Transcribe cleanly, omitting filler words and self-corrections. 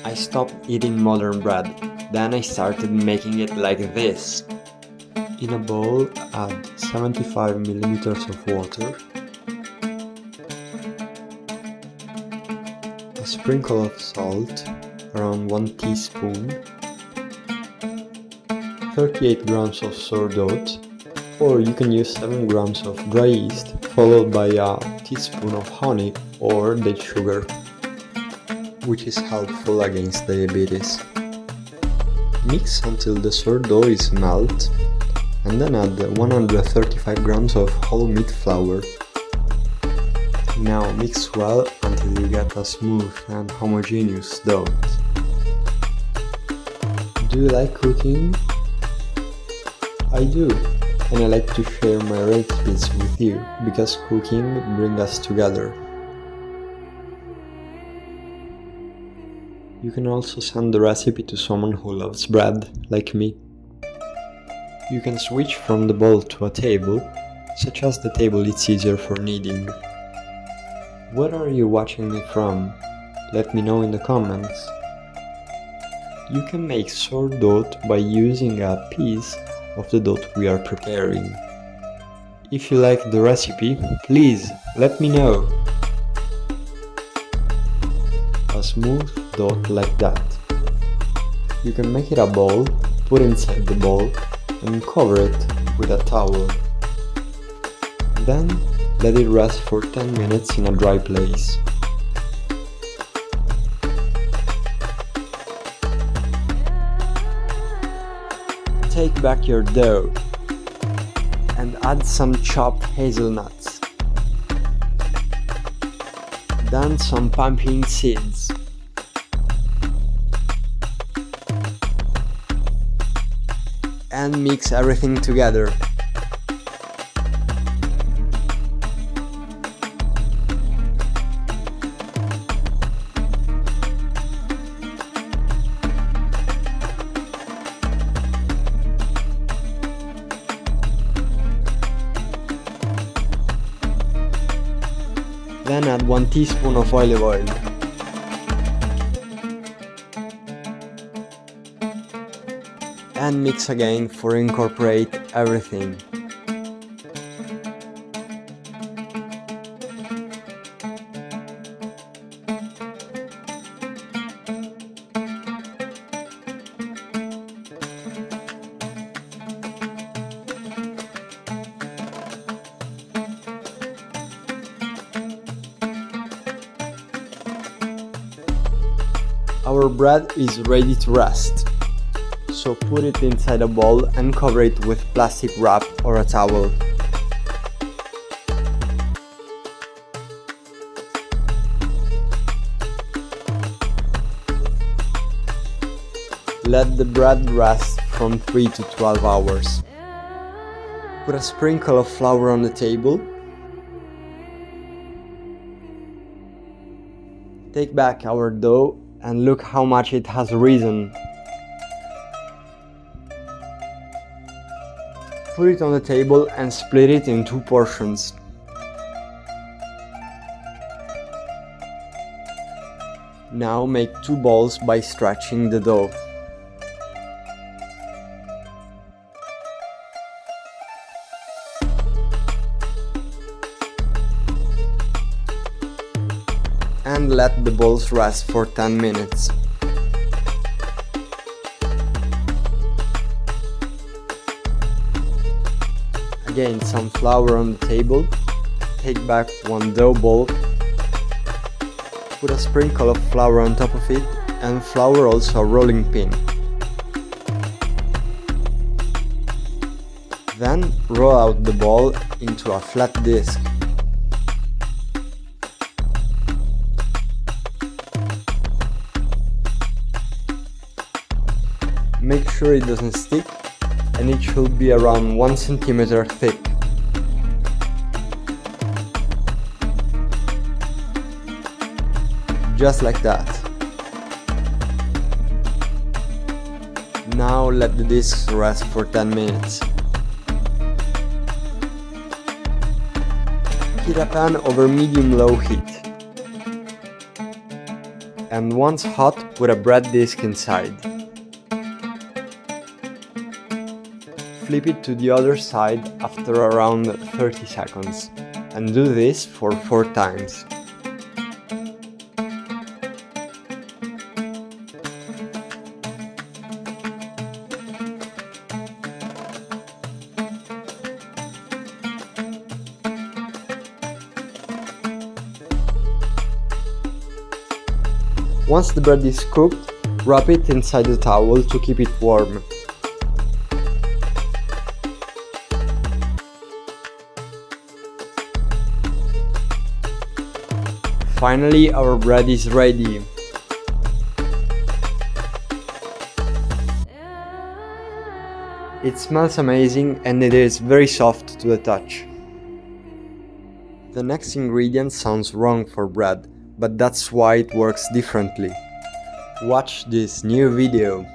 I stopped eating modern bread, then I started making it like this. In a bowl, add 75 milliliters of water, a sprinkle of salt, around 1 teaspoon, 38 grams of sourdough, or you can use 7 grams of dry yeast, followed by a teaspoon of honey or date sugar, which is helpful against diabetes. Mix until the sourdough is melt, and then add 135 grams of whole wheat flour. Now mix well until you get a smooth and homogeneous dough. Do you like cooking? I do, and I like to share my recipes with you because cooking brings us together. You can also send the recipe to someone who loves bread, like me. You can switch from the bowl to a table, such as the table it's easier for kneading. Where are you watching me from? Let me know in the comments. You can make sourdough by using a piece of the dough we are preparing. If you like the recipe, please let me know. A smooth dough like that. You can make it a ball, put inside the bowl, and cover it with a towel. Then let it rest for 10 minutes in a dry place. Take back your dough and add some chopped hazelnuts, then some pumpkin seeds, and mix everything together. Then add 1 teaspoon of olive oil. And mix again for incorporate everything. Our bread is ready to rest. So put it inside a bowl and cover it with plastic wrap or a towel. Let the bread rest from 3 to 12 hours. Put a sprinkle of flour on the table. Take back our dough and look how much it has risen. Put it on the table and split it in 2 portions. Now make 2 balls by stretching the dough. And let the balls rest for 10 minutes. Again, some flour on the table. Take back 1 dough ball. Put a sprinkle of flour on top of it, and flour also a rolling pin. Then roll out the ball into a flat disc. Make sure it doesn't stick, and it should be around 1 centimeter thick. Just like that. Now let the discs rest for 10 minutes. Heat a pan over medium-low heat. and once hot, put a bread disc inside. Flip it to the other side after around 30 seconds, and do this for 4 times. Once the bread is cooked, wrap it inside the towel to keep it warm. Finally, our bread is ready. It smells amazing and it is very soft to the touch. The next ingredient sounds wrong for bread, but that's why it works differently. Watch this new video.